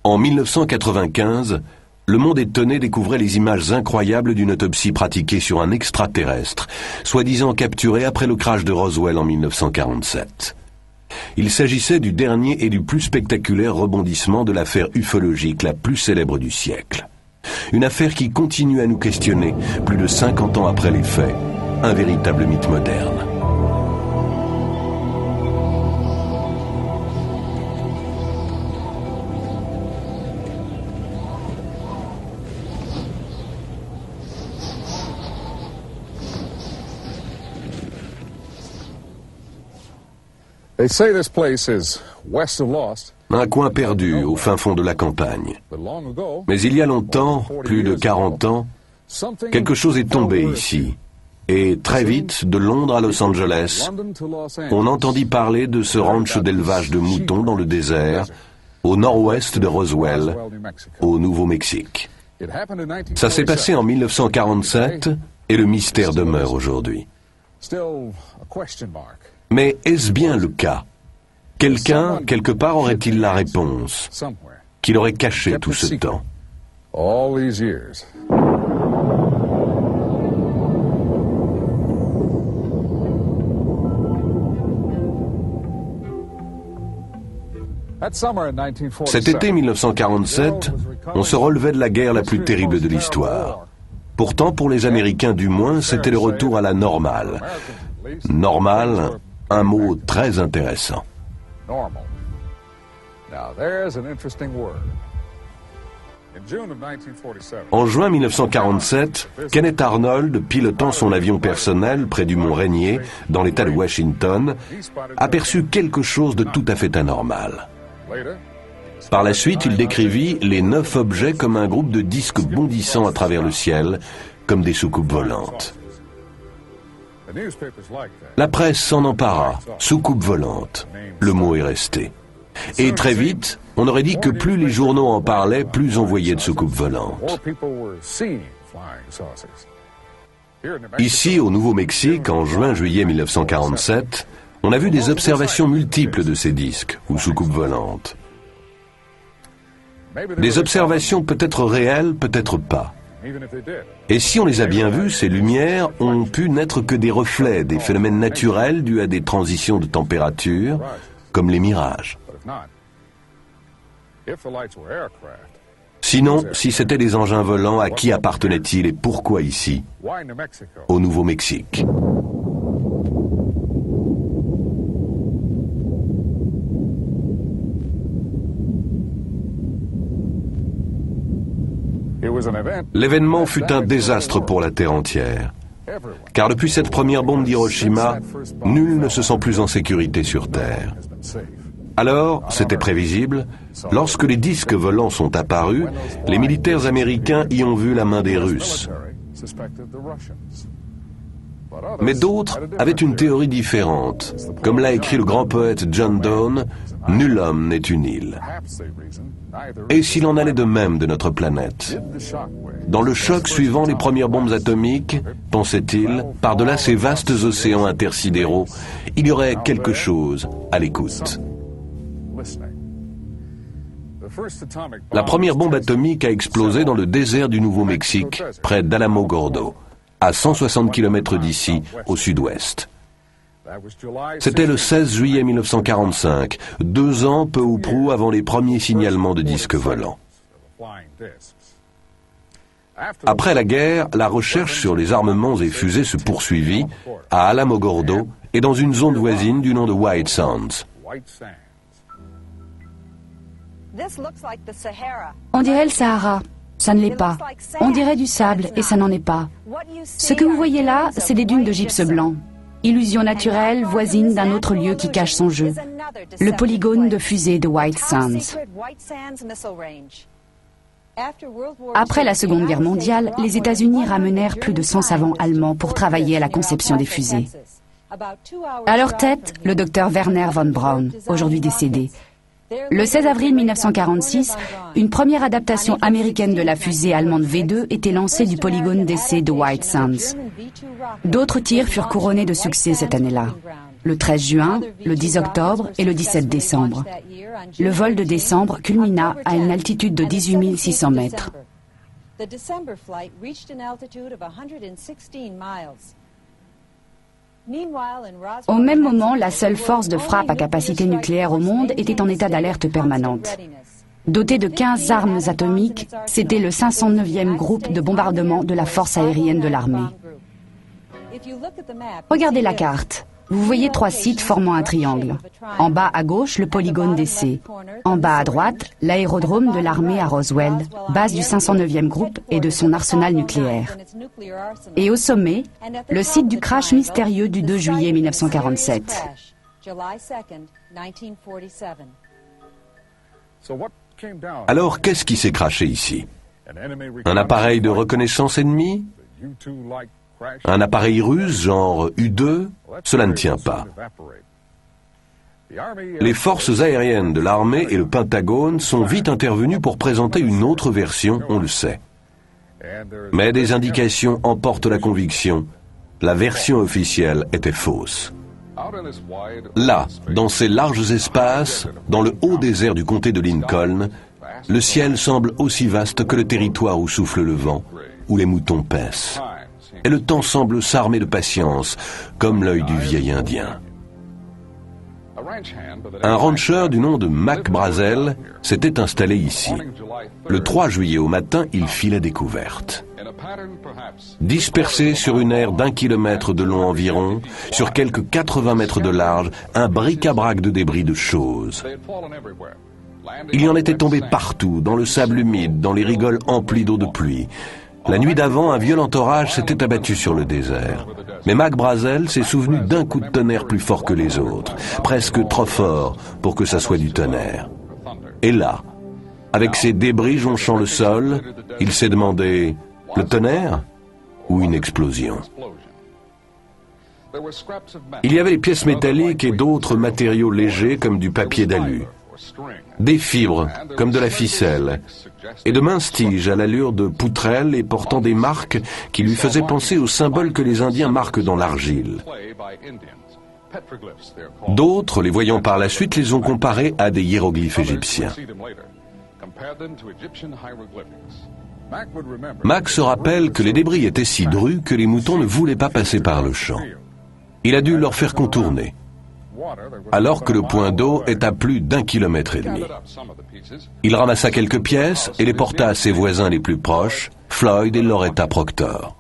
En 1995, le monde étonné découvrait les images incroyables d'une autopsie pratiquée sur un extraterrestre, soi-disant capturé après le crash de Roswell en 1947. Il s'agissait du dernier et du plus spectaculaire rebondissement de l'affaire ufologique la plus célèbre du siècle. Une affaire qui continue à nous questionner plus de 50 ans après les faits. Un véritable mythe moderne. They say this place is west of Lost. Un coin perdu au fin fond de la campagne. Mais il y a longtemps, plus de 40 ans, quelque chose est tombé ici. Et très vite, de Londres à Los Angeles, on entendit parler de ce ranch d'élevage de moutons dans le désert, au nord-ouest de Roswell, au Nouveau-Mexique. Ça s'est passé en 1947 et le mystère demeure aujourd'hui. Mais est-ce bien le cas? Quelqu'un, quelque part, aurait-il la réponse qu'il aurait caché tout ce temps? Cet été 1947, on se relevait de la guerre la plus terrible de l'histoire. Pourtant, pour les Américains du moins, c'était le retour à la normale. Normale, un mot très intéressant. En juin 1947, Kenneth Arnold, pilotant son avion personnel près du mont Rainier, dans l'État de Washington, aperçut quelque chose de tout à fait anormal. Par la suite, il décrivit les 9 objets comme un groupe de disques bondissant à travers le ciel, comme des soucoupes volantes. La presse s'en empara, soucoupe volante. Le mot est resté. Et très vite, on aurait dit que plus les journaux en parlaient, plus on voyait de soucoupes volantes. Ici, au Nouveau-Mexique, en juin-juillet 1947, on a vu des observations multiples de ces disques, ou soucoupes volantes. Des observations peut-être réelles, peut-être pas. Et si on les a bien vues, ces lumières ont pu n'être que des reflets, des phénomènes naturels dus à des transitions de température, comme les mirages. Sinon, si c'étaient des engins volants, à qui appartenaient-ils et pourquoi ici, au Nouveau-Mexique? L'événement fut un désastre pour la Terre entière. Car depuis cette première bombe d'Hiroshima, nul ne se sent plus en sécurité sur Terre. Alors, c'était prévisible, lorsque les disques volants sont apparus, les militaires américains y ont vu la main des Russes. Mais d'autres avaient une théorie différente. Comme l'a écrit le grand poète John Donne, « Nul homme n'est une île ». Et s'il en allait de même de notre planète? Dans le choc suivant les premières bombes atomiques, pensait-il, par-delà ces vastes océans intersidéraux, il y aurait quelque chose à l'écoute. La première bombe atomique a explosé dans le désert du Nouveau-Mexique, près d'Alamogordo, à 160 km d'ici, au sud-ouest. C'était le 16 juillet 1945, 2 ans peu ou prou avant les premiers signalements de disques volants. Après la guerre, la recherche sur les armements et fusées se poursuivit à Alamogordo et dans une zone voisine du nom de White Sands. On dirait le Sahara. Ça ne l'est pas. On dirait du sable et ça n'en est pas. Ce que vous voyez là, c'est des dunes de gypse blanc. Illusion naturelle voisine d'un autre lieu qui cache son jeu. Le polygone de fusée de White Sands. Après la Seconde Guerre mondiale, les États-Unis ramenèrent plus de 100 savants allemands pour travailler à la conception des fusées. À leur tête, le docteur Werner von Braun, aujourd'hui décédé. Le 16 avril 1946, une première adaptation américaine de la fusée allemande V2 était lancée du polygone d'essai de White Sands. D'autres tirs furent couronnés de succès cette année-là. le 13 juin, le 10 octobre et le 17 décembre. Le vol de décembre culmina à une altitude de 18 600 mètres. Au même moment, la seule force de frappe à capacité nucléaire au monde était en état d'alerte permanente. Doté de 15 armes atomiques, c'était le 509e groupe de bombardement de la force aérienne de l'armée. Regardez la carte. Vous voyez 3 sites formant un triangle. En bas à gauche, le polygone d'essai. En bas à droite, l'aérodrome de l'armée à Roswell, base du 509e groupe et de son arsenal nucléaire. Et au sommet, le site du crash mystérieux du 2 juillet 1947. Alors, qu'est-ce qui s'est crashé ici? Un appareil de reconnaissance ennemi? Un appareil russe, genre U-2? Cela ne tient pas. Les forces aériennes de l'armée et le Pentagone sont vite intervenus pour présenter une autre version, on le sait. Mais des indications emportent la conviction. La version officielle était fausse. Là, dans ces larges espaces, dans le haut désert du comté de Lincoln, le ciel semble aussi vaste que le territoire où souffle le vent, où les moutons paissent. Et le temps semble s'armer de patience, comme l'œil du vieil Indien. Un rancheur du nom de Mac Brazel s'était installé ici. Le 3 juillet au matin, il fit la découverte. Dispersé sur une aire d'1 kilomètre de long environ, sur quelques 80 mètres de large, un bric-à-brac de débris de choses. Il y en était tombé partout, dans le sable humide, dans les rigoles emplies d'eau de pluie. La nuit d'avant, un violent orage s'était abattu sur le désert. Mais Mac Brazel s'est souvenu d'un coup de tonnerre plus fort que les autres, presque trop fort pour que ça soit du tonnerre. Et là, avec ces débris jonchant le sol, il s'est demandé, le tonnerre ou une explosion? Il y avait les pièces métalliques et d'autres matériaux légers comme du papier d'alu, des fibres comme de la ficelle, et de minces tiges à l'allure de poutrelles et portant des marques qui lui faisaient penser aux symboles que les Indiens marquent dans l'argile. D'autres, les voyant par la suite, les ont comparés à des hiéroglyphes égyptiens. Mac se rappelle que les débris étaient si drus que les moutons ne voulaient pas passer par le champ. Il a dû leur faire contourner, alors que le point d'eau est à plus d'1,5 kilomètre. Il ramassa quelques pièces et les porta à ses voisins les plus proches, Floyd et Loretta Proctor.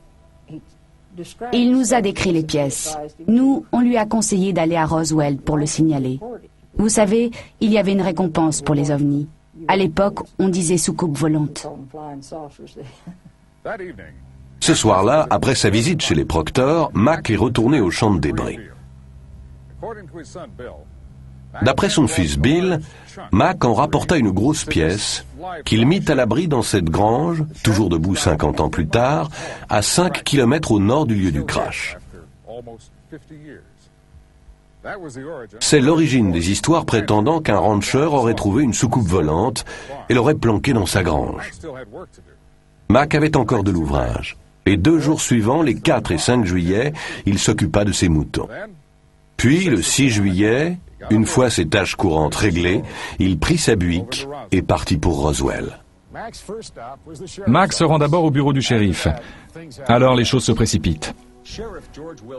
Il nous a décrit les pièces. Nous, on lui a conseillé d'aller à Roswell pour le signaler. Vous savez, il y avait une récompense pour les ovnis. À l'époque, on disait soucoupe volante. Ce soir-là, après sa visite chez les Proctor, Mac est retourné au champ de débris. D'après son fils Bill, Mac en rapporta une grosse pièce qu'il mit à l'abri dans cette grange, toujours debout 50 ans plus tard, à 5 kilomètres au nord du lieu du crash. C'est l'origine des histoires prétendant qu'un rancher aurait trouvé une soucoupe volante et l'aurait planquée dans sa grange. Mac avait encore de l'ouvrage. Les 2 jours suivants, les 4 et 5 juillet, il s'occupa de ses moutons. Puis, le 6 juillet, une fois ses tâches courantes réglées, il prit sa buick et partit pour Roswell. Mac se rend d'abord au bureau du shérif. Alors les choses se précipitent.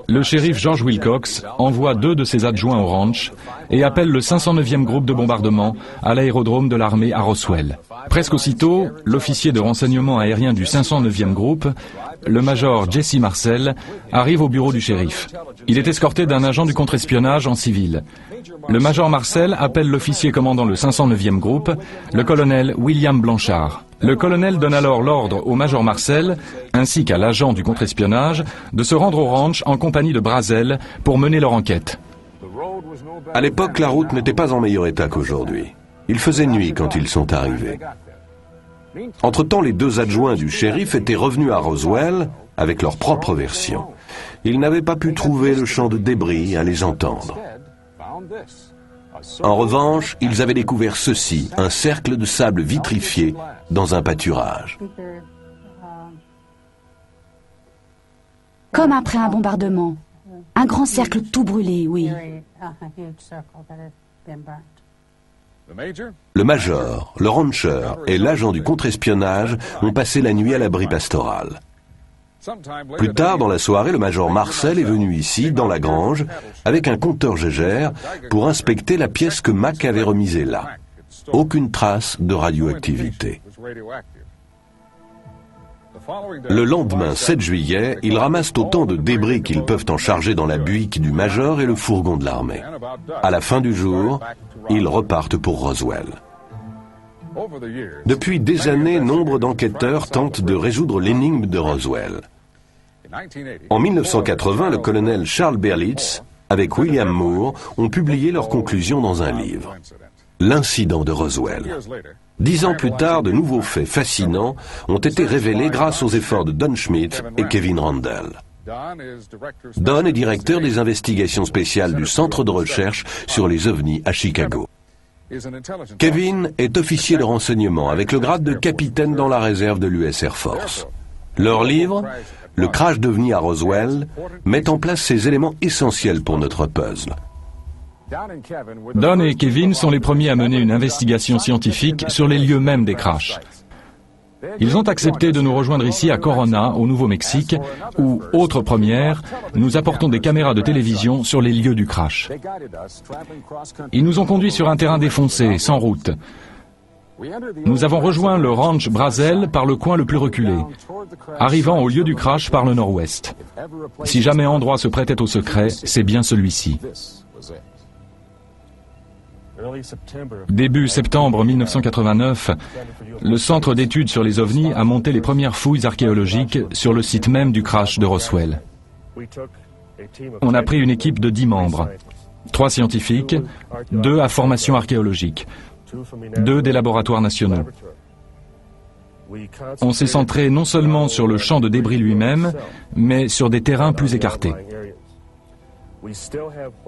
Le shérif George Wilcox envoie 2 de ses adjoints au ranch et appelle le 509e groupe de bombardement à l'aérodrome de l'armée à Roswell. Presque aussitôt, l'officier de renseignement aérien du 509e groupe, le major Jesse Marcel, arrive au bureau du shérif. Il est escorté d'un agent du contre-espionnage en civil. Le major Marcel appelle l'officier commandant le 509e groupe, le colonel William Blanchard. Le colonel donne alors l'ordre au major Marcel, ainsi qu'à l'agent du contre-espionnage, de se rendre au ranch en compagnie de Brazel pour mener leur enquête. À l'époque, la route n'était pas en meilleur état qu'aujourd'hui. Il faisait nuit quand ils sont arrivés. Entre-temps, les 2 adjoints du shérif étaient revenus à Roswell avec leur propre version. Ils n'avaient pas pu trouver le champ de débris à les entendre. En revanche, ils avaient découvert ceci, un cercle de sable vitrifié dans un pâturage. Comme après un bombardement, Un grand cercle tout brûlé, oui. Le major, le rancher et l'agent du contre-espionnage ont passé la nuit à l'abri pastoral. Plus tard dans la soirée, le major Marcel est venu ici, dans la grange, avec un compteur Geiger pour inspecter la pièce que Mac avait remisée là. Aucune trace de radioactivité. Le lendemain, 7 juillet, ils ramassent autant de débris qu'ils peuvent en charger dans la buick du major et le fourgon de l'armée. À la fin du jour, ils repartent pour Roswell. Depuis des années, nombre d'enquêteurs tentent de résoudre l'énigme de Roswell. En 1980, le colonel Charles Berlitz, avec William Moore, ont publié leurs conclusions dans un livre. L'incident de Roswell. 10 ans plus tard, de nouveaux faits fascinants ont été révélés grâce aux efforts de Don Schmitt et Kevin Randle. Don est directeur des investigations spéciales du Centre de recherche sur les ovnis à Chicago. Kevin est officier de renseignement avec le grade de capitaine dans la réserve de l'US Air Force. Leur livre, Le crash d'ovnis à Roswell, met en place ces éléments essentiels pour notre puzzle. Don et Kevin sont les premiers à mener une investigation scientifique sur les lieux mêmes des crashs. Ils ont accepté de nous rejoindre ici à Corona, au Nouveau-Mexique, où, autre première, nous apportons des caméras de télévision sur les lieux du crash. Ils nous ont conduits sur un terrain défoncé, sans route. Nous avons rejoint le ranch Brazel par le coin le plus reculé, arrivant au lieu du crash par le nord-ouest. Si jamais endroit se prêtait au secret, c'est bien celui-ci. Début septembre 1989, le Centre d'études sur les ovnis a monté les premières fouilles archéologiques sur le site même du crash de Roswell. On a pris une équipe de 10 membres, 3 scientifiques, 2 à formation archéologique, 2 des laboratoires nationaux. On s'est centré non seulement sur le champ de débris lui-même, mais sur des terrains plus écartés.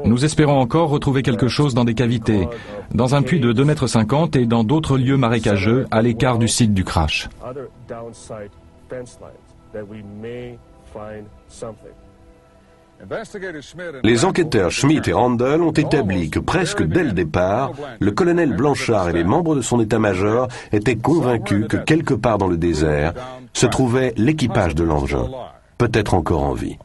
Nous espérons encore retrouver quelque chose dans des cavités, dans un puits de 2,50 m et dans d'autres lieux marécageux à l'écart du site du crash. Les enquêteurs Schmitt et Randle ont établi que presque dès le départ, le colonel Blanchard et les membres de son état-major étaient convaincus que quelque part dans le désert se trouvait l'équipage de l'engin, peut-être encore en vie.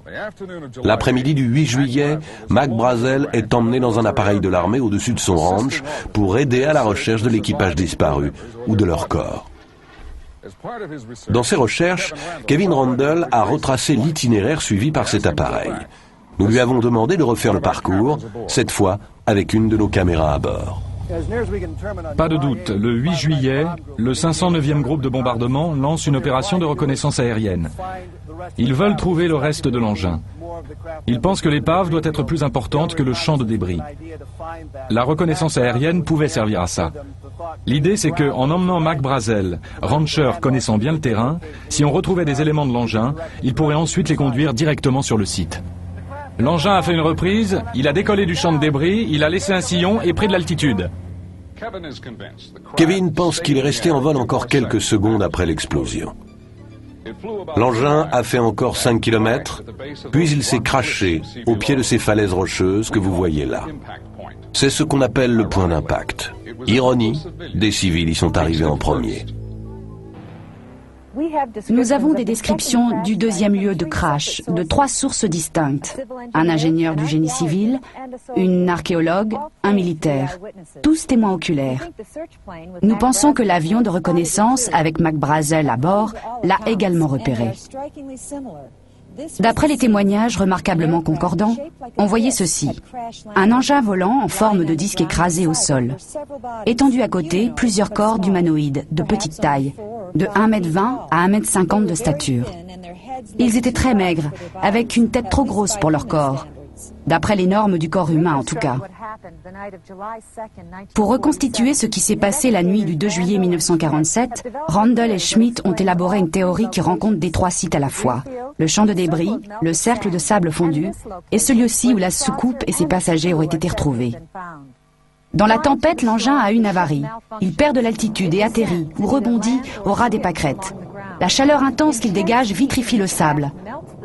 L'après-midi du 8 juillet, Mac Brazel est emmené dans un appareil de l'armée au-dessus de son ranch pour aider à la recherche de l'équipage disparu ou de leur corps. Dans ses recherches, Kevin Randle a retracé l'itinéraire suivi par cet appareil. Nous lui avons demandé de refaire le parcours, cette fois avec une de nos caméras à bord. Pas de doute, le 8 juillet, le 509e groupe de bombardement lance une opération de reconnaissance aérienne. Ils veulent trouver le reste de l'engin. Ils pensent que l'épave doit être plus importante que le champ de débris. La reconnaissance aérienne pouvait servir à ça. L'idée, c'est qu'en emmenant Mac Brazel, rancher connaissant bien le terrain, si on retrouvait des éléments de l'engin, il pourrait ensuite les conduire directement sur le site. L'engin a fait une reprise, il a décollé du champ de débris, il a laissé un sillon et pris de l'altitude. Kevin pense qu'il est resté en vol encore quelques secondes après l'explosion. L'engin a fait encore 5 km, puis il s'est crashé au pied de ces falaises rocheuses que vous voyez là. C'est ce qu'on appelle le point d'impact. Ironie, des civils y sont arrivés en premier. Nous avons des descriptions du deuxième lieu de crash de 3 sources distinctes. Un ingénieur du génie civil, une archéologue, un militaire. Tous témoins oculaires. Nous pensons que l'avion de reconnaissance avec Mac Brazel à bord l'a également repéré. D'après les témoignages remarquablement concordants, on voyait ceci. Un engin volant en forme de disque écrasé au sol. Étendu à côté, plusieurs corps d'humanoïdes de petite taille, de 1,20 m à 1,50 m de stature. Ils étaient très maigres, avec une tête trop grosse pour leur corps. D'après les normes du corps humain en tout cas. Pour reconstituer ce qui s'est passé la nuit du 2 juillet 1947, Randle et Schmitt ont élaboré une théorie qui rencontre des 3 sites à la fois. Le champ de débris, le cercle de sable fondu et ce lieu-ci où la soucoupe et ses passagers auraient été retrouvés. Dans la tempête, l'engin a une avarie. Il perd de l'altitude et atterrit ou rebondit au ras des pâquerettes. La chaleur intense qu'il dégage vitrifie le sable.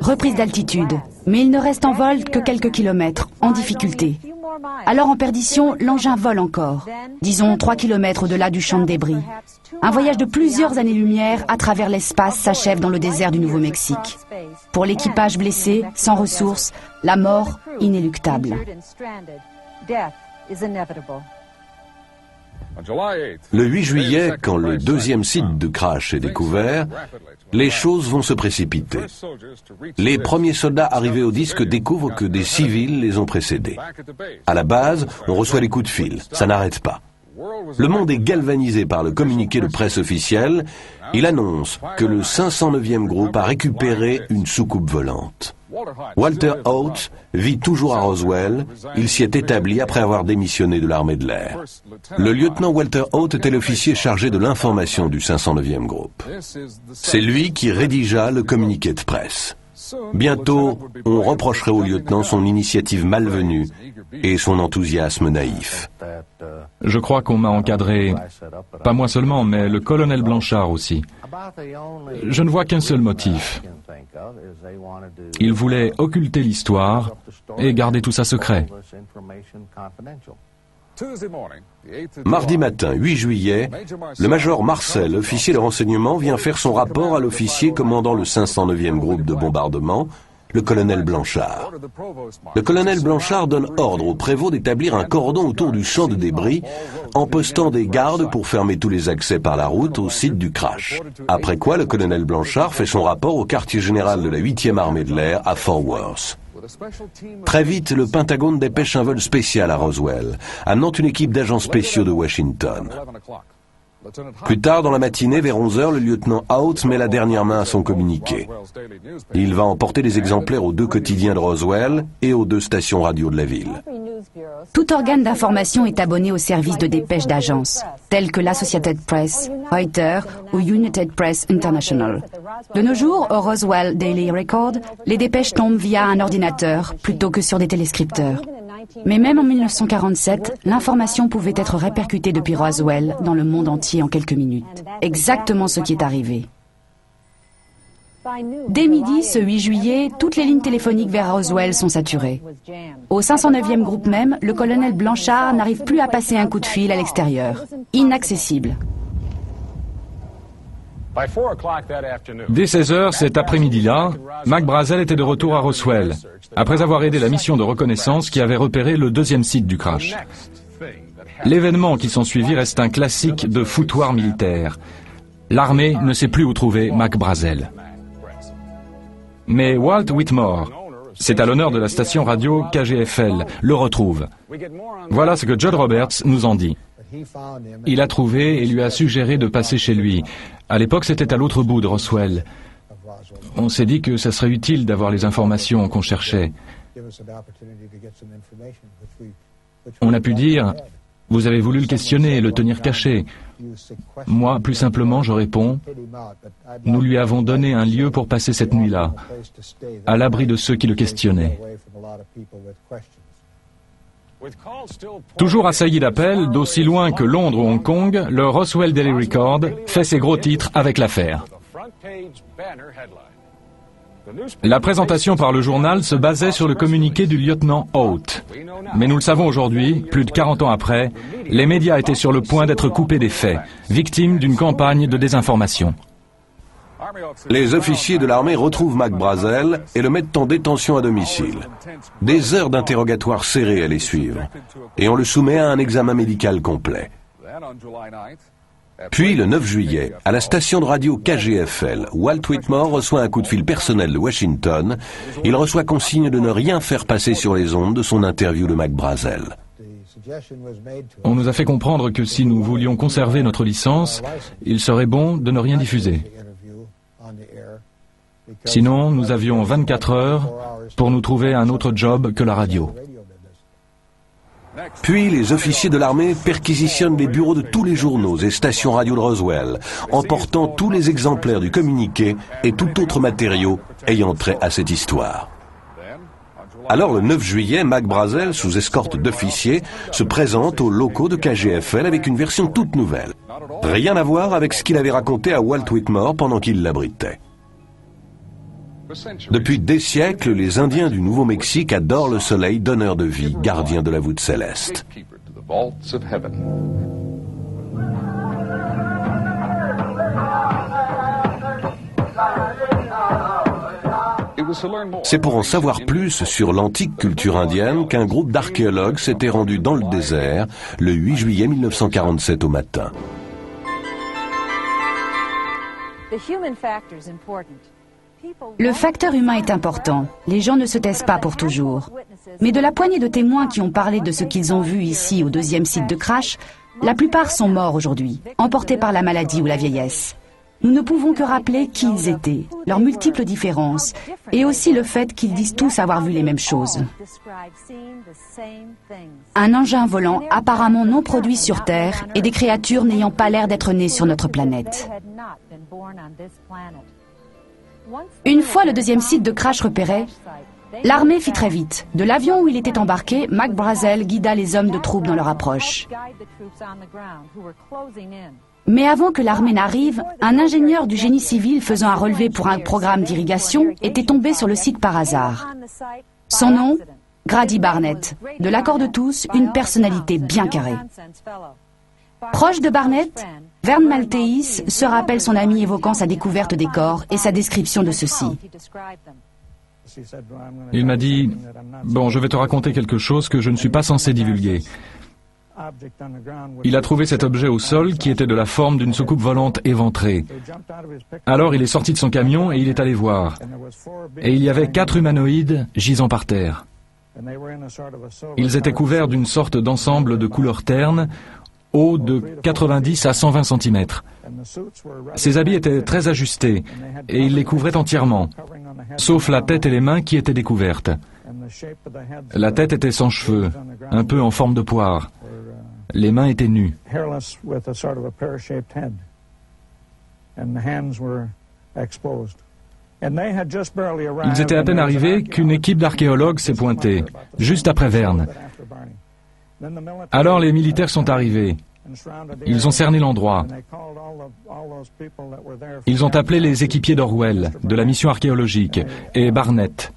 Reprise d'altitude, Mais il ne reste en vol que quelques kilomètres, en difficulté. Alors en perdition, l'engin vole encore, disons 3 kilomètres au-delà du champ de débris. Un voyage de plusieurs années-lumière à travers l'espace s'achève dans le désert du Nouveau-Mexique. Pour l'équipage blessé, sans ressources, la mort inéluctable. Le 8 juillet, quand le deuxième site de crash est découvert, les choses vont se précipiter. Les premiers soldats arrivés au disque découvrent que des civils les ont précédés. À la base, on reçoit des coups de fil, ça n'arrête pas. Le monde est galvanisé par le communiqué de presse officiel. Il annonce que le 509e groupe a récupéré une soucoupe volante. Walter Haut vit toujours à Roswell. Il s'y est établi après avoir démissionné de l'armée de l'air. Le lieutenant Walter Haut était l'officier chargé de l'information du 509e groupe. C'est lui qui rédigea le communiqué de presse. Bientôt, on reprocherait au lieutenant son initiative malvenue et son enthousiasme naïf. Je crois qu'on m'a encadré, pas moi seulement, mais le colonel Blanchard aussi. Je ne vois qu'un seul motif. Il voulait occulter l'histoire et garder tout ça secret. Mardi matin, 8 juillet, le major Marcel, officier de renseignement, vient faire son rapport à l'officier commandant le 509e groupe de bombardement, le colonel Blanchard. Le colonel Blanchard donne ordre au prévôt d'établir un cordon autour du champ de débris en postant des gardes pour fermer tous les accès par la route au site du crash. Après quoi, le colonel Blanchard fait son rapport au quartier général de la 8e armée de l'air à Fort Worth. Très vite, le Pentagone dépêche un vol spécial à Roswell, amenant une équipe d'agents spéciaux de Washington. Plus tard dans la matinée, vers 11h, le lieutenant Haut met la dernière main à son communiqué. Il va emporter des exemplaires aux 2 quotidiens de Roswell et aux 2 stations radio de la ville. Tout organe d'information est abonné aux services de dépêche d'agence, tels que l'Associated Press, Reuters ou United Press International. De nos jours, au Roswell Daily Record, les dépêches tombent via un ordinateur plutôt que sur des téléscripteurs. Mais même en 1947, l'information pouvait être répercutée depuis Roswell dans le monde entier en quelques minutes. Exactement ce qui est arrivé. Dès midi, ce 8 juillet, toutes les lignes téléphoniques vers Roswell sont saturées. Au 509e groupe même, le colonel Blanchard n'arrive plus à passer un coup de fil à l'extérieur. Inaccessible. Dès 16h cet après-midi-là, Mac Brazel était de retour à Roswell, après avoir aidé la mission de reconnaissance qui avait repéré le 2e site du crash. L'événement qui s'ensuivit reste un classique de foutoir militaire. L'armée ne sait plus où trouver Mac Brazel. Mais Walt Whitmore, c'est à l'honneur de la station radio KGFL, le retrouve. Voilà ce que Judd Roberts nous en dit. Il a trouvé et lui a suggéré de passer chez lui. À l'époque, c'était à l'autre bout de Roswell. On s'est dit que ça serait utile d'avoir les informations qu'on cherchait. On a pu dire, vous avez voulu le questionner et le tenir caché. Moi, plus simplement, je réponds, nous lui avons donné un lieu pour passer cette nuit-là, à l'abri de ceux qui le questionnaient. Toujours assailli d'appels, d'aussi loin que Londres ou Hong Kong, le Roswell Daily Record fait ses gros titres avec l'affaire. La présentation par le journal se basait sur le communiqué du lieutenant Haut. Mais nous le savons aujourd'hui, plus de 40 ans après, les médias étaient sur le point d'être coupés des faits, victimes d'une campagne de désinformation. Les officiers de l'armée retrouvent Mac Brazel et le mettent en détention à domicile. Des heures d'interrogatoire serrées allaient suivre, et on le soumet à un examen médical complet. Puis, le 9 juillet, à la station de radio KGFL, Walt Whitmore reçoit un coup de fil personnel de Washington. Il reçoit consigne de ne rien faire passer sur les ondes de son interview de Mac Brazel. On nous a fait comprendre que si nous voulions conserver notre licence, il serait bon de ne rien diffuser. Sinon, nous avions 24 heures pour nous trouver un autre job que la radio. Puis, les officiers de l'armée perquisitionnent les bureaux de tous les journaux et stations radio de Roswell, emportant tous les exemplaires du communiqué et tout autre matériau ayant trait à cette histoire. Alors, le 9 juillet, Mac Brazel, sous escorte d'officiers, se présente aux locaux de KGFL avec une version toute nouvelle. Rien à voir avec ce qu'il avait raconté à Walt Whitmore pendant qu'il l'abritait. Depuis des siècles, les Indiens du Nouveau-Mexique adorent le soleil, donneur de vie, gardien de la voûte céleste. C'est pour en savoir plus sur l'antique culture indienne qu'un groupe d'archéologues s'était rendu dans le désert le 8 juillet 1947 au matin. Le facteur humain est important. Les gens ne se taisent pas pour toujours. Mais de la poignée de témoins qui ont parlé de ce qu'ils ont vu ici au deuxième site de crash, la plupart sont morts aujourd'hui, emportés par la maladie ou la vieillesse. Nous ne pouvons que rappeler qui ils étaient, leurs multiples différences, et aussi le fait qu'ils disent tous avoir vu les mêmes choses. Un engin volant apparemment non produit sur Terre et des créatures n'ayant pas l'air d'être nées sur notre planète. Une fois le deuxième site de crash repéré, l'armée fit très vite. De l'avion où il était embarqué, Mac Brazel guida les hommes de troupes dans leur approche. Mais avant que l'armée n'arrive, un ingénieur du génie civil faisant un relevé pour un programme d'irrigation était tombé sur le site par hasard. Son nom, Grady Barnett. De l'accord de tous, une personnalité bien carrée. Proche de Barnett, Vern Maltese se rappelle son ami évoquant sa découverte des corps et sa description de ceux-ci. Il m'a dit « Bon, je vais te raconter quelque chose que je ne suis pas censé divulguer. » Il a trouvé cet objet au sol qui était de la forme d'une soucoupe volante éventrée. Alors il est sorti de son camion et il est allé voir. Et il y avait 4 humanoïdes gisant par terre. Ils étaient couverts d'une sorte d'ensemble de couleur terne, haut de 90 à 120 cm. Ces habits étaient très ajustés et ils les couvraient entièrement, sauf la tête et les mains qui étaient découvertes. La tête était sans cheveux, un peu en forme de poire. Les mains étaient nues. Ils étaient à peine arrivés qu'une équipe d'archéologues s'est pointée, juste après Vern. Alors les militaires sont arrivés. Ils ont cerné l'endroit. Ils ont appelé les équipiers d'Orwell, de la mission archéologique, et Barnett.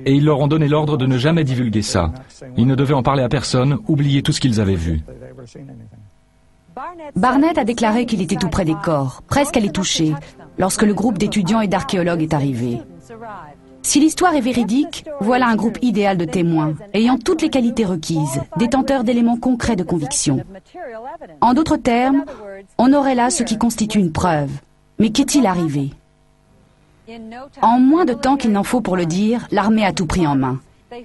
Et ils leur ont donné l'ordre de ne jamais divulguer ça. Ils ne devaient en parler à personne, oublier tout ce qu'ils avaient vu. Barnett a déclaré qu'il était tout près des corps, presque à les toucher, lorsque le groupe d'étudiants et d'archéologues est arrivé. Si l'histoire est véridique, voilà un groupe idéal de témoins, ayant toutes les qualités requises, détenteurs d'éléments concrets de conviction. En d'autres termes, on aurait là ce qui constitue une preuve. Mais qu'est-il arrivé ? En moins de temps qu'il n'en faut pour le dire, l'armée a tout pris en main.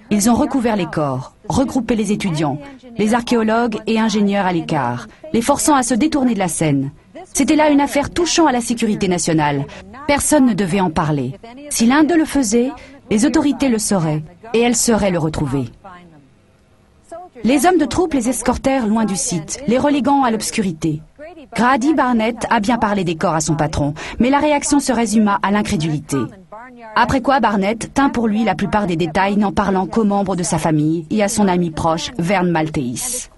Ils ont recouvert les corps, regroupé les étudiants, les archéologues et ingénieurs à l'écart, les forçant à se détourner de la scène. C'était là une affaire touchant à la sécurité nationale. Personne ne devait en parler. Si l'un d'eux le faisait, les autorités le sauraient, et elles sauraient le retrouver. Les hommes de troupe les escortèrent loin du site, les reléguant à l'obscurité. Grady Barnett a bien parlé des corps à son patron, mais la réaction se résuma à l'incrédulité. Après quoi Barnett tint pour lui la plupart des détails, n'en parlant qu'aux membres de sa famille et à son ami proche, Vern Maltese.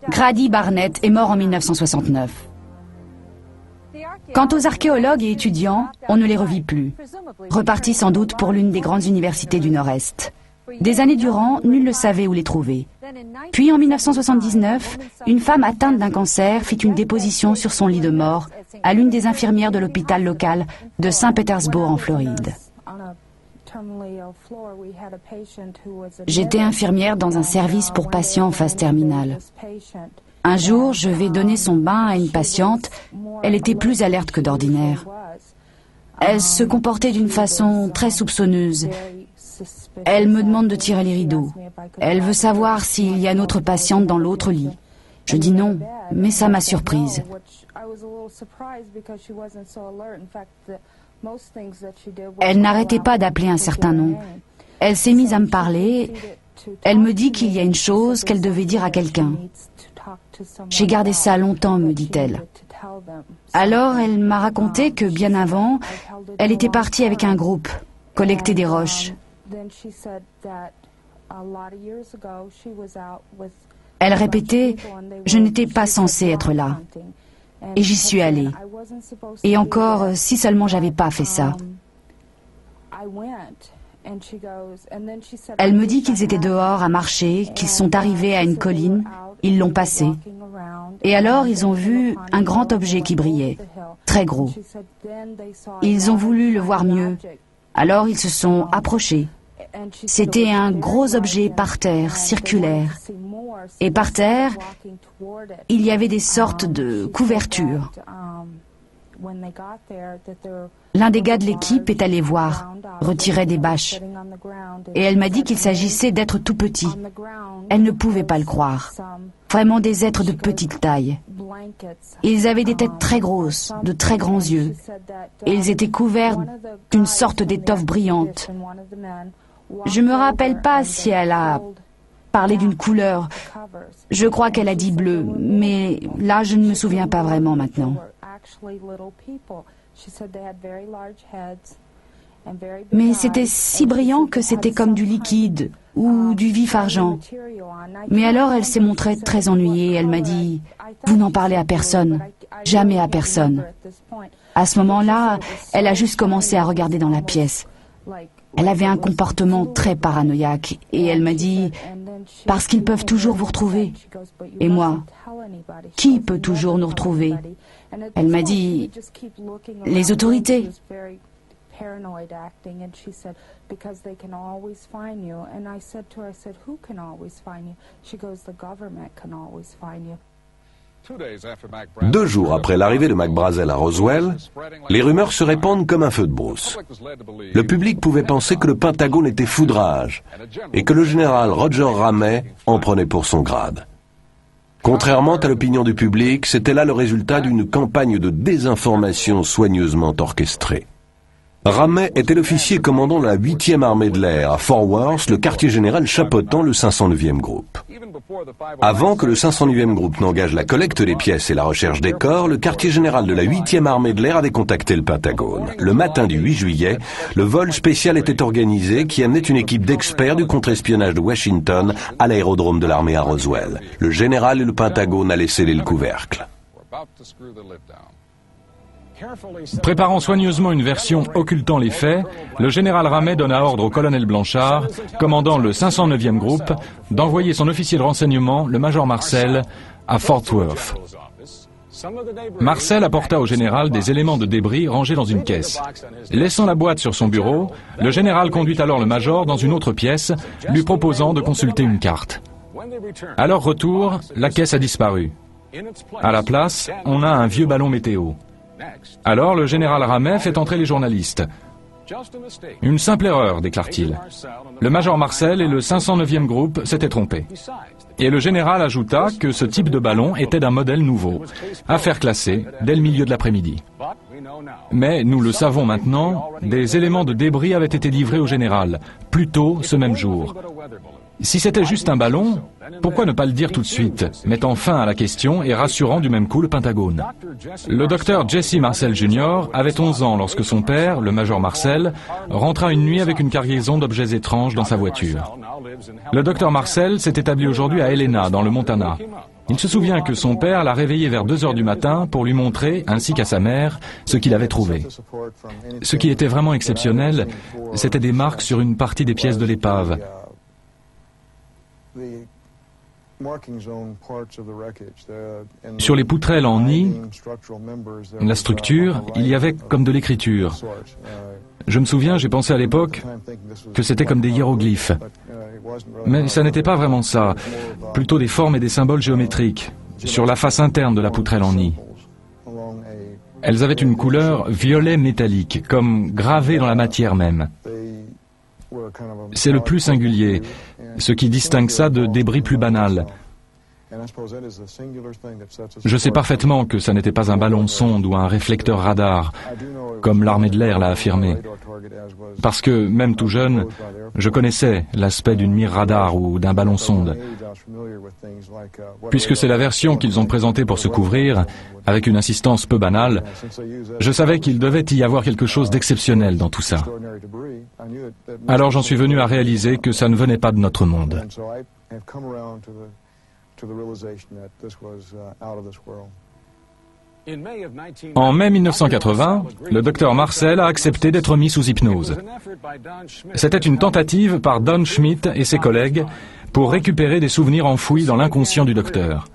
Grady Barnett est mort en 1969. Quant aux archéologues et étudiants, on ne les revit plus, repartis sans doute pour l'une des grandes universités du Nord-Est. Des années durant, nul ne savait où les trouver. Puis en 1979, une femme atteinte d'un cancer fit une déposition sur son lit de mort à l'une des infirmières de l'hôpital local de Saint-Pétersbourg en Floride. J'étais infirmière dans un service pour patients en phase terminale. Un jour, je vais donner son bain à une patiente. Elle était plus alerte que d'ordinaire. Elle se comportait d'une façon très soupçonneuse. Elle me demande de tirer les rideaux. Elle veut savoir s'il y a une autre patiente dans l'autre lit. Je dis non, mais ça m'a surprise. Elle n'arrêtait pas d'appeler un certain nom. Elle s'est mise à me parler. Elle me dit qu'il y a une chose qu'elle devait dire à quelqu'un. J'ai gardé ça longtemps, me dit-elle. Alors elle m'a raconté que bien avant, elle était partie avec un groupe, collecter des roches. Elle répétait « Je n'étais pas censée être là ». Et j'y suis allée. Et encore, si seulement j'avais pas fait ça. Elle me dit qu'ils étaient dehors à marcher, qu'ils sont arrivés à une colline, ils l'ont passée. Et alors ils ont vu un grand objet qui brillait, très gros. Ils ont voulu le voir mieux. Alors ils se sont approchés. C'était un gros objet par terre, circulaire. Et par terre, il y avait des sortes de couvertures. L'un des gars de l'équipe est allé voir, retirer des bâches. Et elle m'a dit qu'il s'agissait d'êtres tout petits. Elle ne pouvait pas le croire. Vraiment des êtres de petite taille. Ils avaient des têtes très grosses, de très grands yeux. Et ils étaient couverts d'une sorte d'étoffe brillante. Je me rappelle pas si elle a parlé d'une couleur. Je crois qu'elle a dit bleu, mais là je ne me souviens pas vraiment maintenant. Mais c'était si brillant que c'était comme du liquide ou du vif argent. Mais alors elle s'est montrée très ennuyée. Elle m'a dit « Vous n'en parlez à personne, jamais à personne ». À ce moment-là, elle a juste commencé à regarder dans la pièce. Elle avait un comportement très paranoïaque et elle m'a dit « Parce qu'ils peuvent toujours vous retrouver ». Et moi, qui peut toujours nous retrouver? Elle m'a dit « Les autorités ». Deux jours après l'arrivée de Mac Brazel à Roswell, les rumeurs se répandent comme un feu de brousse. Le public pouvait penser que le Pentagone était foudrage et que le général Roger Ramey en prenait pour son grade. Contrairement à l'opinion du public, c'était là le résultat d'une campagne de désinformation soigneusement orchestrée. Ramey était l'officier commandant de la 8e armée de l'air à Fort Worth, le quartier général chapeautant le 509e groupe. Avant que le 509e groupe n'engage la collecte des pièces et la recherche des corps, le quartier général de la 8e armée de l'air avait contacté le Pentagone. Le matin du 8 juillet, le vol spécial était organisé qui amenait une équipe d'experts du contre-espionnage de Washington à l'aérodrome de l'armée à Roswell. Le général et le Pentagone allaient sceller le couvercle. Préparant soigneusement une version occultant les faits, le général Ramey donna ordre au colonel Blanchard, commandant le 509e groupe, d'envoyer son officier de renseignement, le major Marcel, à Fort Worth. Marcel apporta au général des éléments de débris rangés dans une caisse. Laissant la boîte sur son bureau, le général conduit alors le major dans une autre pièce, lui proposant de consulter une carte. À leur retour, la caisse a disparu. À la place, on a un vieux ballon météo. Alors le général Ramey fait entrer les journalistes. Une simple erreur, déclare-t-il. Le major Marcel et le 509e groupe s'étaient trompés. Et le général ajouta que ce type de ballon était d'un modèle nouveau, à faire classer dès le milieu de l'après-midi. Mais, nous le savons maintenant, des éléments de débris avaient été livrés au général, plus tôt ce même jour. Si c'était juste un ballon, pourquoi ne pas le dire tout de suite, mettant fin à la question et rassurant du même coup le Pentagone? Le docteur Jesse Marcel Jr. avait 11 ans lorsque son père, le major Marcel, rentra une nuit avec une cargaison d'objets étranges dans sa voiture. Le docteur Marcel s'est établi aujourd'hui à Helena, dans le Montana. Il se souvient que son père l'a réveillé vers 2 heures du matin pour lui montrer, ainsi qu'à sa mère, ce qu'il avait trouvé. Ce qui était vraiment exceptionnel, c'était des marques sur une partie des pièces de l'épave. Sur les poutrelles en nid, la structure, il y avait comme de l'écriture. Je me souviens, j'ai pensé à l'époque que c'était comme des hiéroglyphes. Mais ça n'était pas vraiment ça, plutôt des formes et des symboles géométriques, sur la face interne de la poutrelle en nid. Elles avaient une couleur violet métallique, comme gravée dans la matière même. C'est le plus singulier, ce qui distingue ça de débris plus banals. Je sais parfaitement que ça n'était pas un ballon sonde ou un réflecteur radar, comme l'armée de l'air l'a affirmé. Parce que, même tout jeune, je connaissais l'aspect d'une mire radar ou d'un ballon sonde. Puisque c'est la version qu'ils ont présentée pour se couvrir, avec une insistance peu banale, je savais qu'il devait y avoir quelque chose d'exceptionnel dans tout ça. Alors j'en suis venu à réaliser que ça ne venait pas de notre monde. En mai 1980, le docteur Marcel a accepté d'être mis sous hypnose. C'était une tentative par Don Schmitt et ses collègues pour récupérer des souvenirs enfouis dans l'inconscient du docteur,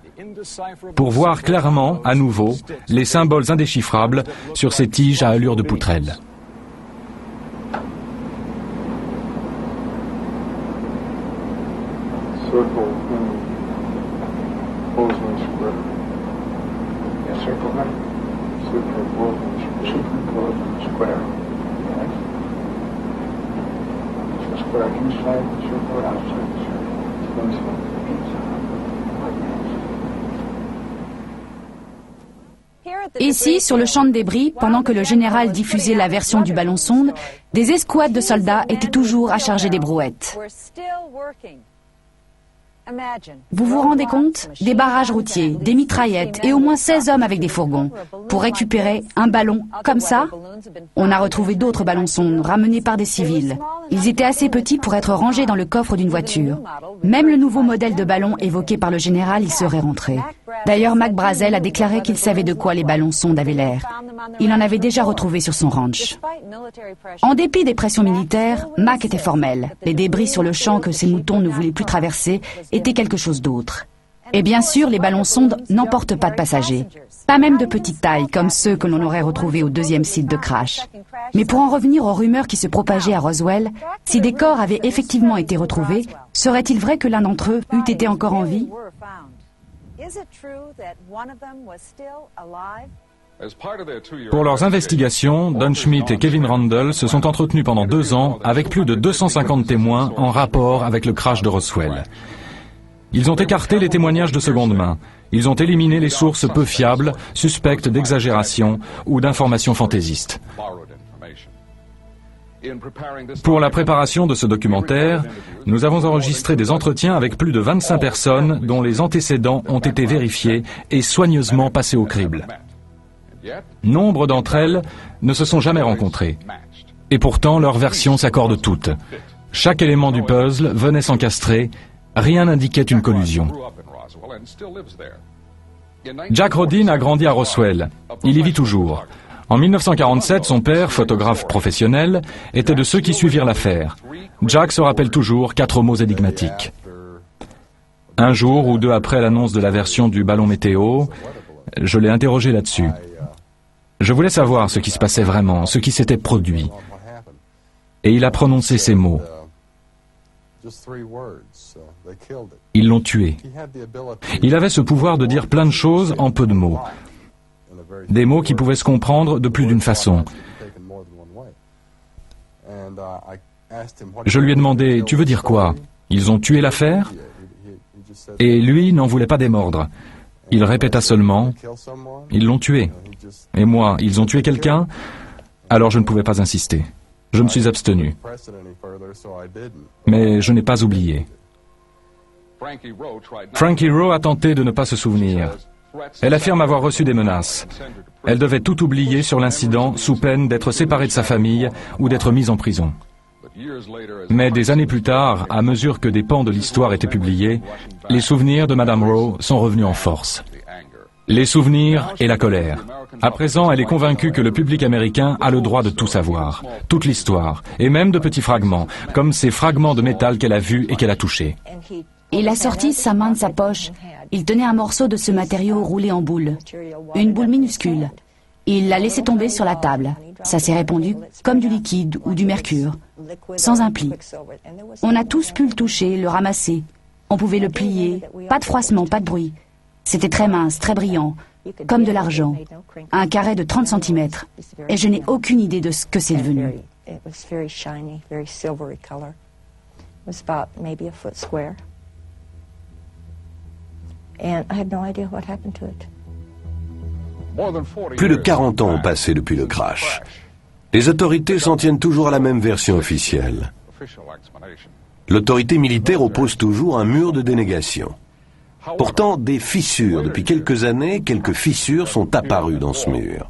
pour voir clairement, à nouveau, les symboles indéchiffrables sur ces tiges à allure de poutrelle. Ici, sur le champ de débris, pendant que le général diffusait la version du ballon-sonde, des escouades de soldats étaient toujours à charger des brouettes. Vous vous rendez compte? Des barrages routiers, des mitraillettes et au moins 16 hommes avec des fourgons pour récupérer un ballon comme ça? On a retrouvé d'autres ballons-sondes ramenés par des civils. Ils étaient assez petits pour être rangés dans le coffre d'une voiture. Même le nouveau modèle de ballon évoqué par le général y serait rentré. D'ailleurs, Mac Brazel a déclaré qu'il savait de quoi les ballons-sondes avaient l'air. Il en avait déjà retrouvé sur son ranch. En dépit des pressions militaires, Mac était formel. Les débris sur le champ que ses moutons ne voulaient plus traverser étaient quelque chose d'autre. Et bien sûr, les ballons-sondes n'emportent pas de passagers. Pas même de petite taille, comme ceux que l'on aurait retrouvés au deuxième site de crash. Mais pour en revenir aux rumeurs qui se propageaient à Roswell, si des corps avaient effectivement été retrouvés, serait-il vrai que l'un d'entre eux eût été encore en vie? Pour leurs investigations, Don Schmitt et Kevin Randle se sont entretenus pendant 2 ans avec plus de 250 témoins en rapport avec le crash de Roswell. Ils ont écarté les témoignages de seconde main. Ils ont éliminé les sources peu fiables, suspectes d'exagération ou d'informations fantaisistes. Pour la préparation de ce documentaire, nous avons enregistré des entretiens avec plus de 25 personnes dont les antécédents ont été vérifiés et soigneusement passés au crible. Nombre d'entre elles ne se sont jamais rencontrées. Et pourtant, leurs versions s'accordent toutes. Chaque élément du puzzle venait s'encastrer, rien n'indiquait une collusion. Jack Rodin a grandi à Roswell. Il y vit toujours. En 1947, son père, photographe professionnel, était de ceux qui suivirent l'affaire. Jack se rappelle toujours 4 mots énigmatiques. Un jour ou 2 après l'annonce de la version du ballon météo, je l'ai interrogé là-dessus. Je voulais savoir ce qui se passait vraiment, ce qui s'était produit. Et il a prononcé ces mots. Ils l'ont tué. Il avait ce pouvoir de dire plein de choses en peu de mots. Des mots qui pouvaient se comprendre de plus d'une façon. Je lui ai demandé, tu veux dire quoi? Ils ont tué l'affaire? Et lui n'en voulait pas démordre. Il répéta seulement, ils l'ont tué. Et moi, ils ont tué quelqu'un? Alors je ne pouvais pas insister. Je me suis abstenu. Mais je n'ai pas oublié. Frankie Rowe a tenté de ne pas se souvenir. Elle affirme avoir reçu des menaces. Elle devait tout oublier sur l'incident sous peine d'être séparée de sa famille ou d'être mise en prison. Mais des années plus tard, à mesure que des pans de l'histoire étaient publiés, les souvenirs de Madame Rowe sont revenus en force. Les souvenirs et la colère. À présent, elle est convaincue que le public américain a le droit de tout savoir, toute l'histoire, et même de petits fragments, comme ces fragments de métal qu'elle a vus et qu'elle a touchés. Il a sorti sa main de sa poche. Il tenait un morceau de ce matériau roulé en boule, une boule minuscule. Il l'a laissé tomber sur la table. Ça s'est répandu comme du liquide ou du mercure, sans un pli. On a tous pu le toucher, le ramasser. On pouvait le plier, pas de froissement, pas de bruit. C'était très mince, très brillant, comme de l'argent. Un carré de 30 cm. Et je n'ai aucune idée de ce que c'est devenu. Plus de 40 ans ont passé depuis le crash. Les autorités s'en tiennent toujours à la même version officielle. L'autorité militaire oppose toujours un mur de dénégation. Pourtant, des fissures, depuis quelques années, quelques fissures sont apparues dans ce mur.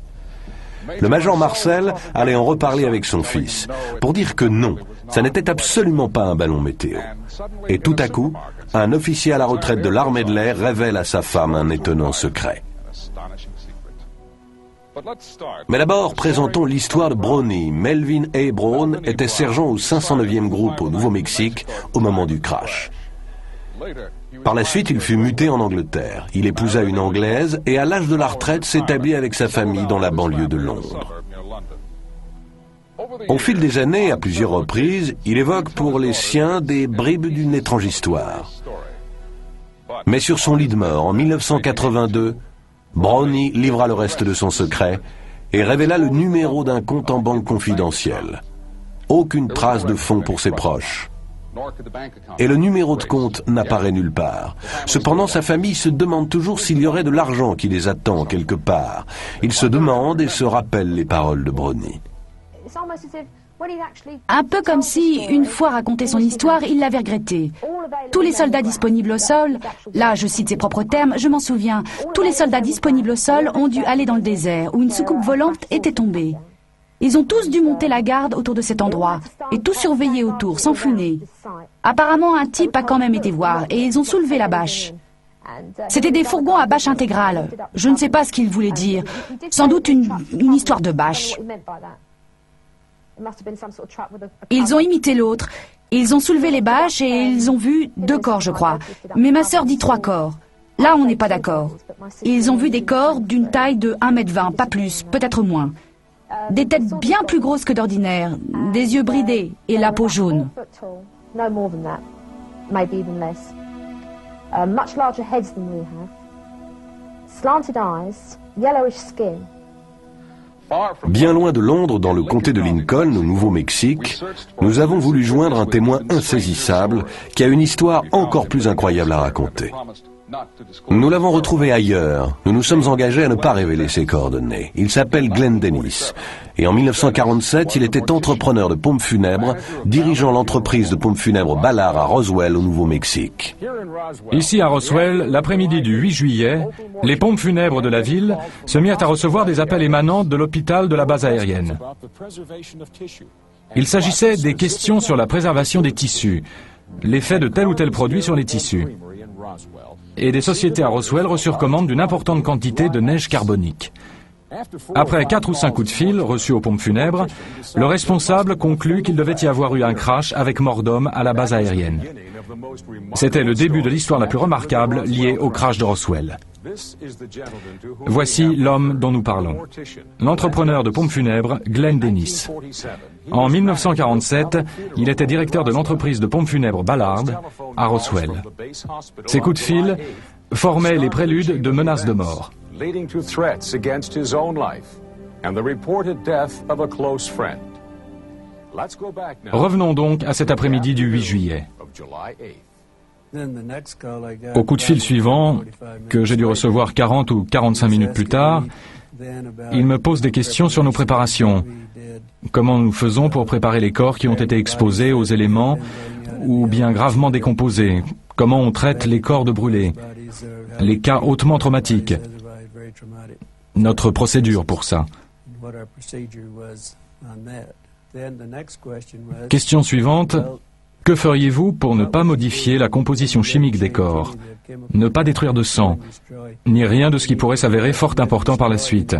Le major Marcel allait en reparler avec son fils, pour dire que non, ça n'était absolument pas un ballon météo. Et tout à coup, un officier à la retraite de l'armée de l'air révèle à sa femme un étonnant secret. Mais d'abord, présentons l'histoire de Brownie. Melvin A. Brown était sergent au 509e groupe au Nouveau-Mexique au moment du crash. Par la suite, il fut muté en Angleterre. Il épousa une Anglaise et à l'âge de la retraite s'établit avec sa famille dans la banlieue de Londres. Au fil des années, à plusieurs reprises, il évoque pour les siens des bribes d'une étrange histoire. Mais sur son lit de mort, en 1982, Brownie livra le reste de son secret et révéla le numéro d'un compte en banque confidentiel. Aucune trace de fonds pour ses proches. Et le numéro de compte n'apparaît nulle part. Cependant, sa famille se demande toujours s'il y aurait de l'argent qui les attend quelque part. Il se demande et se rappelle les paroles de Brownie. Un peu comme si, une fois raconté son histoire, il l'avait regretté. Tous les soldats disponibles au sol, là je cite ses propres termes, je m'en souviens, tous les soldats disponibles au sol ont dû aller dans le désert où une soucoupe volante était tombée. Ils ont tous dû monter la garde autour de cet endroit et tout surveiller autour, sans funer. Apparemment, un type a quand même été voir et ils ont soulevé la bâche. C'était des fourgons à bâche intégrale. Je ne sais pas ce qu'il voulait dire. Sans doute une histoire de bâche. Ils ont imité l'autre. Ils ont soulevé les bâches et ils ont vu 2 corps, je crois. Mais ma sœur dit 3 corps. Là, on n'est pas d'accord. Ils ont vu des corps d'une taille de 1,20 m, pas plus, peut-être moins. Des têtes bien plus grosses que d'ordinaire, des yeux bridés et la peau jaune. Bien loin de Londres, dans le comté de Lincoln, au Nouveau-Mexique, nous avons voulu joindre un témoin insaisissable qui a une histoire encore plus incroyable à raconter. Nous l'avons retrouvé ailleurs. Nous nous sommes engagés à ne pas révéler ses coordonnées. Il s'appelle Glenn Dennis. Et en 1947, il était entrepreneur de pompes funèbres, dirigeant l'entreprise de pompes funèbres Ballard à Roswell, au Nouveau-Mexique. Ici à Roswell, l'après-midi du 8 juillet, les pompes funèbres de la ville se mirent à recevoir des appels émanant de l'hôpital de la base aérienne. Il s'agissait des questions sur la préservation des tissus, l'effet de tel ou tel produit sur les tissus. Et des sociétés à Roswell reçurent commande d'une importante quantité de neige carbonique. Après 4 ou 5 coups de fil reçus aux pompes funèbres, le responsable conclut qu'il devait y avoir eu un crash avec mort d'homme à la base aérienne. C'était le début de l'histoire la plus remarquable liée au crash de Roswell. Voici l'homme dont nous parlons. L'entrepreneur de pompes funèbres, Glenn Dennis. En 1947, il était directeur de l'entreprise de pompes funèbres Ballard à Roswell. Ces coups de fil formaient les préludes de menaces de mort. Revenons donc à cet après-midi du 8 juillet. Au coup de fil suivant, que j'ai dû recevoir 40 ou 45 minutes plus tard, il me pose des questions sur nos préparations. Comment nous faisons pour préparer les corps qui ont été exposés aux éléments ou bien gravement décomposés? Comment on traite les corps de brûlés? Les cas hautement traumatiques. Notre procédure pour ça. Question suivante. Que feriez-vous pour ne pas modifier la composition chimique des corps, ne pas détruire de sang, ni rien de ce qui pourrait s'avérer fort important par la suite?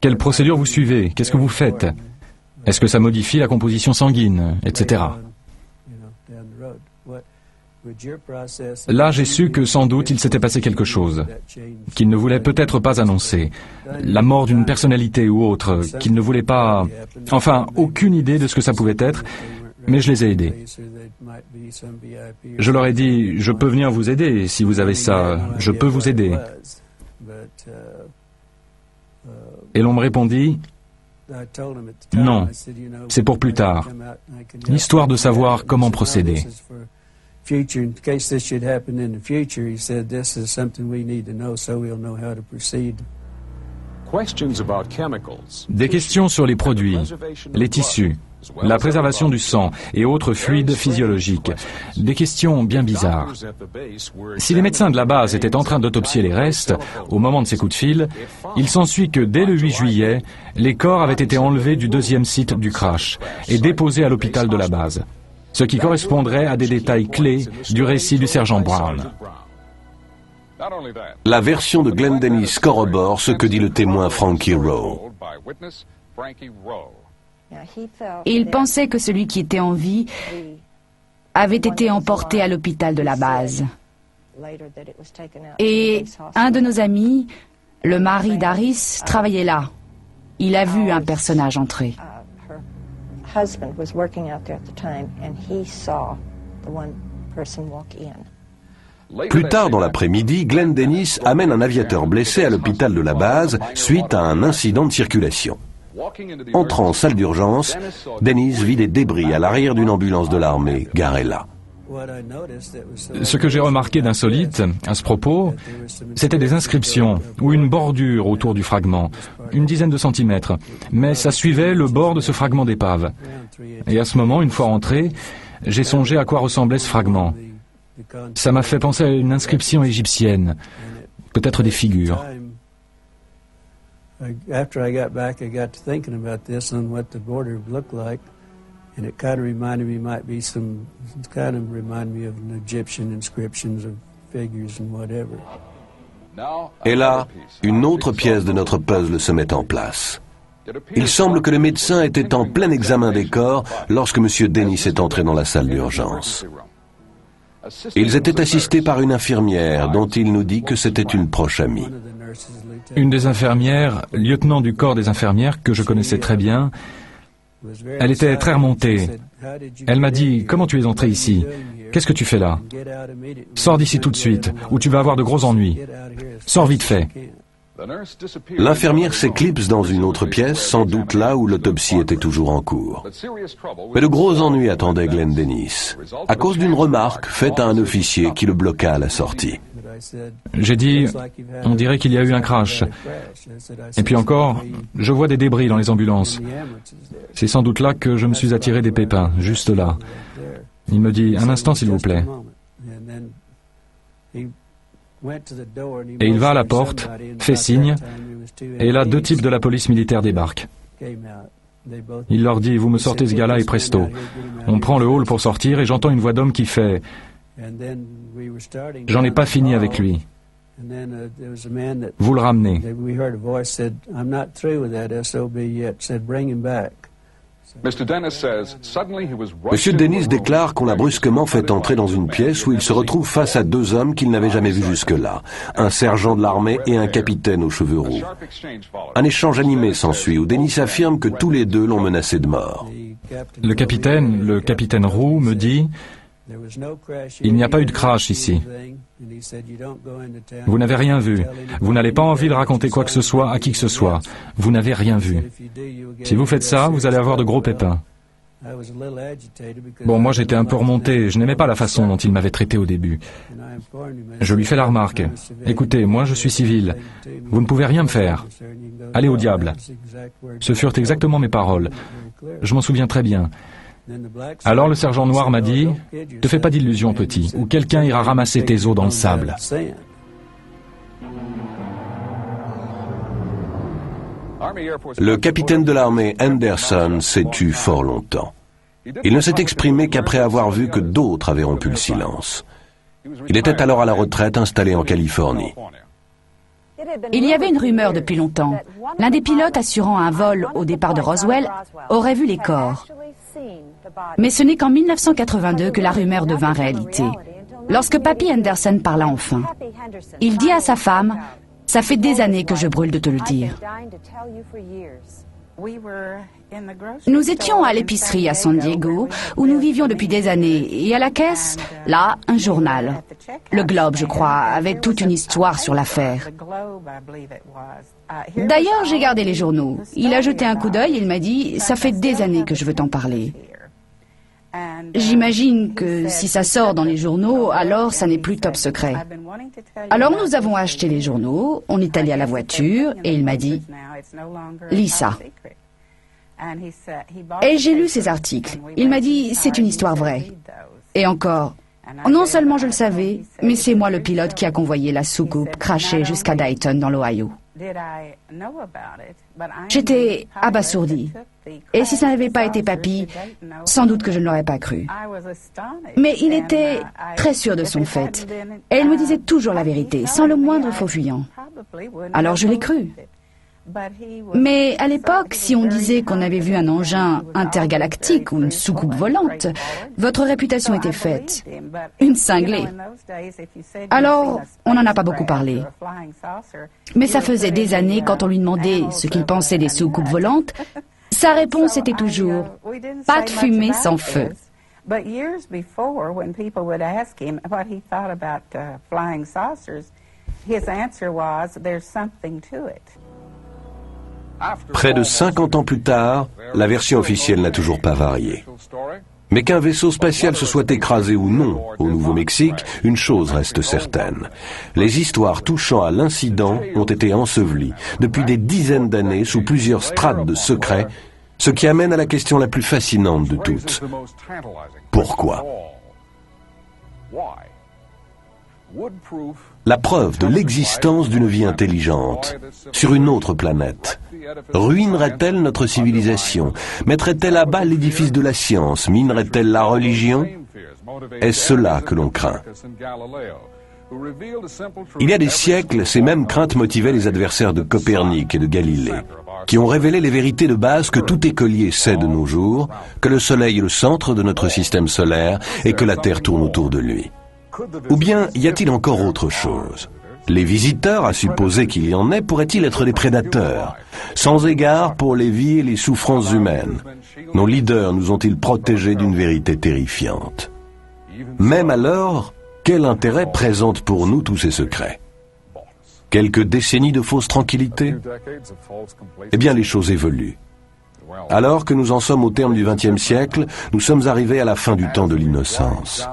Quelle procédure vous suivez? Qu'est-ce que vous faites? Est-ce que ça modifie la composition sanguine, etc. Là, j'ai su que sans doute il s'était passé quelque chose, qu'il ne voulait peut-être pas annoncer. La mort d'une personnalité ou autre, qu'il ne voulait pas... Enfin, aucune idée de ce que ça pouvait être, mais je les ai aidés. Je leur ai dit, je peux venir vous aider, si vous avez ça, je peux vous aider. Et l'on me répondit, non, c'est pour plus tard, histoire de savoir comment procéder. Des questions sur les produits, les tissus, la préservation du sang et autres fluides physiologiques. Des questions bien bizarres. Si les médecins de la base étaient en train d'autopsier les restes, au moment de ces coups de fil, il s'ensuit que dès le 8 juillet, les corps avaient été enlevés du 2e site du crash et déposés à l'hôpital de la base, ce qui correspondrait à des détails clés du récit du sergent Brown. La version de Glenn Dennis corrobore ce que dit le témoin Frankie Rowe. Il pensait que celui qui était en vie avait été emporté à l'hôpital de la base. Et un de nos amis, le mari d'Aris, travaillait là. Il a vu un personnage entrer. Plus tard dans l'après-midi, Glenn Dennis amène un aviateur blessé à l'hôpital de la base suite à un incident de circulation. Entrant en salle d'urgence, Dennis vit des débris à l'arrière d'une ambulance de l'armée garée là. Ce que j'ai remarqué d'insolite à ce propos, c'était des inscriptions ou une bordure autour du fragment, une dizaine de centimètres, mais ça suivait le bord de ce fragment d'épave. Et à ce moment, une fois rentré, j'ai songé à quoi ressemblait ce fragment. Ça m'a fait penser à une inscription égyptienne, peut-être des figures. After I got back, I got to thinking about this and what the border looked like, and it kind of reminded me, of an Egyptian inscriptions of figures and whatever. Et là, une autre pièce de notre puzzle se met en place. Il semble que le médecin était en plein examen des corps lorsque M. Dennis est entré dans la salle d'urgence. Ils étaient assistés par une infirmière dont il nous dit que c'était une proche amie. Une des infirmières, lieutenant du corps des infirmières que je connaissais très bien, elle était très remontée. Elle m'a dit « Comment tu es entré ici? Qu'est-ce que tu fais là? Sors d'ici tout de suite, ou tu vas avoir de gros ennuis. Sors vite fait. » L'infirmière s'éclipse dans une autre pièce, sans doute là où l'autopsie était toujours en cours. Mais de gros ennuis attendaient Glenn Dennis, à cause d'une remarque faite à un officier qui le bloqua à la sortie. J'ai dit, on dirait qu'il y a eu un crash. Et puis encore, je vois des débris dans les ambulances. C'est sans doute là que je me suis attiré des pépins, juste là. Il me dit, un instant s'il vous plaît. Et il va à la porte, fait signe, et là 2 types de la police militaire débarquent. Il leur dit, vous me sortez ce gars-là et presto. On prend le hall pour sortir et j'entends une voix d'homme qui fait, j'en ai pas fini avec lui. Vous le ramenez. Monsieur Dennis déclare qu'on l'a brusquement fait entrer dans une pièce où il se retrouve face à 2 hommes qu'il n'avait jamais vus jusque-là, un sergent de l'armée et un capitaine aux cheveux roux. Un échange animé s'ensuit où Dennis affirme que tous les 2 l'ont menacé de mort. Le capitaine roux me dit, il n'y a pas eu de crash ici. Vous n'avez rien vu. Vous n'avez pas envie de raconter quoi que ce soit à qui que ce soit. Vous n'avez rien vu. Si vous faites ça, vous allez avoir de gros pépins. Bon, moi j'étais un peu remonté. Je n'aimais pas la façon dont il m'avait traité au début. Je lui fais la remarque. Écoutez, moi je suis civil. Vous ne pouvez rien me faire. Allez au diable. Ce furent exactement mes paroles. Je m'en souviens très bien. Alors le sergent noir m'a dit, « Te fais pas d'illusions, petit, ou quelqu'un ira ramasser tes os dans le sable. » Le capitaine de l'armée Anderson s'est tu fort longtemps. Il ne s'est exprimé qu'après avoir vu que d'autres avaient rompu le silence. Il était alors à la retraite installé en Californie. Il y avait une rumeur depuis longtemps. L'un des pilotes assurant un vol au départ de Roswell aurait vu les corps. Mais ce n'est qu'en 1982 que la rumeur devint réalité. Lorsque Papy Henderson parla enfin, il dit à sa femme, « Ça fait des années que je brûle de te le dire. » Nous étions à l'épicerie à San Diego, où nous vivions depuis des années, et à la caisse, là, un journal. Le Globe, je crois, avait toute une histoire sur l'affaire. D'ailleurs, j'ai gardé les journaux. Il a jeté un coup d'œil et il m'a dit « Ça fait des années que je veux t'en parler. » J'imagine que si ça sort dans les journaux, alors ça n'est plus top secret. Alors nous avons acheté les journaux, on est allé à la voiture et il m'a dit « Lis ça. » Et j'ai lu ces articles. Il m'a dit « C'est une histoire vraie. » Et encore, non seulement je le savais, mais c'est moi le pilote qui a convoyé la soucoupe crashée jusqu'à Dayton dans l'Ohio. J'étais abasourdi. Et si ça n'avait pas été papy, sans doute que je ne l'aurais pas cru. Mais il était très sûr de son fait. Et il me disait toujours la vérité, sans le moindre faux fuyant. Alors je l'ai cru. Mais à l'époque, si on disait qu'on avait vu un engin intergalactique ou une soucoupe volante, votre réputation était faite. Une cinglée. Alors, on n'en a pas beaucoup parlé. Mais ça faisait des années, quand on lui demandait ce qu'il pensait des soucoupes volantes, sa réponse était toujours « pas de fumée sans feu ». Près de 50 ans plus tard, la version officielle n'a toujours pas varié. Mais qu'un vaisseau spatial se soit écrasé ou non au Nouveau-Mexique, une chose reste certaine. Les histoires touchant à l'incident ont été ensevelies depuis des dizaines d'années sous plusieurs strates de secrets, ce qui amène à la question la plus fascinante de toutes. Pourquoi ? La preuve de l'existence d'une vie intelligente sur une autre planète ruinerait-elle notre civilisation? Mettrait-elle à bas l'édifice de la science? Minerait-elle la religion? Est-ce cela que l'on craint? Il y a des siècles, ces mêmes craintes motivaient les adversaires de Copernic et de Galilée, qui ont révélé les vérités de base que tout écolier sait de nos jours, que le Soleil est le centre de notre système solaire et que la Terre tourne autour de lui. Ou bien y a-t-il encore autre chose? Les visiteurs, à supposer qu'il y en ait, pourraient-ils être des prédateurs, sans égard pour les vies et les souffrances humaines? Nos leaders nous ont-ils protégés d'une vérité terrifiante? Même alors, quel intérêt présentent pour nous tous ces secrets? Quelques décennies de fausse tranquillité? Eh bien, les choses évoluent. Alors que nous en sommes au terme du XXe siècle, nous sommes arrivés à la fin du temps de l'innocence.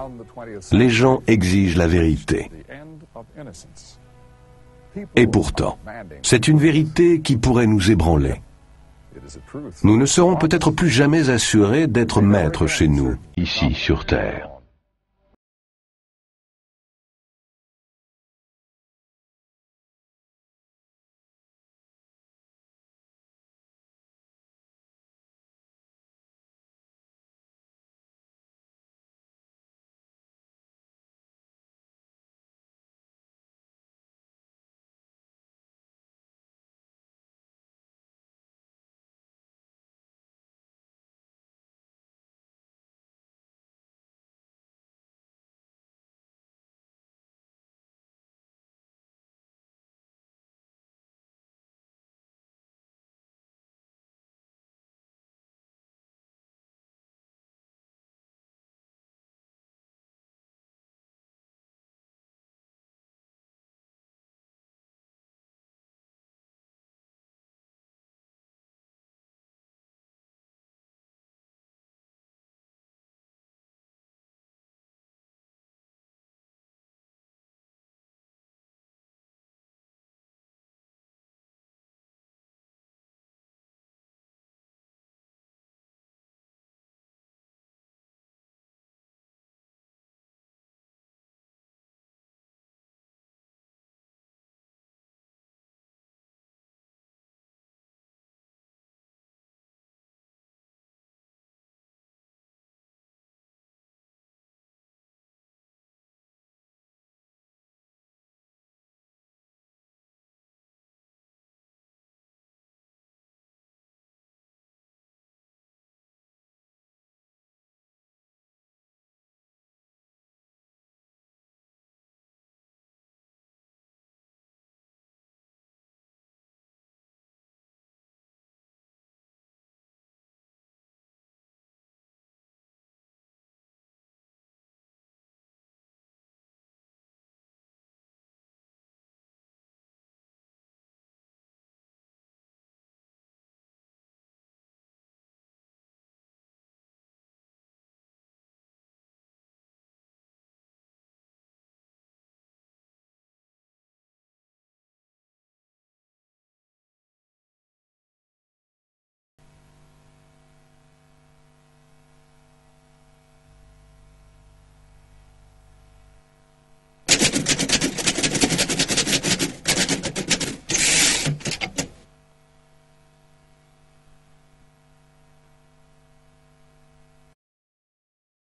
Les gens exigent la vérité. Et pourtant, c'est une vérité qui pourrait nous ébranler. Nous ne serons peut-être plus jamais assurés d'être maîtres chez nous, ici sur Terre.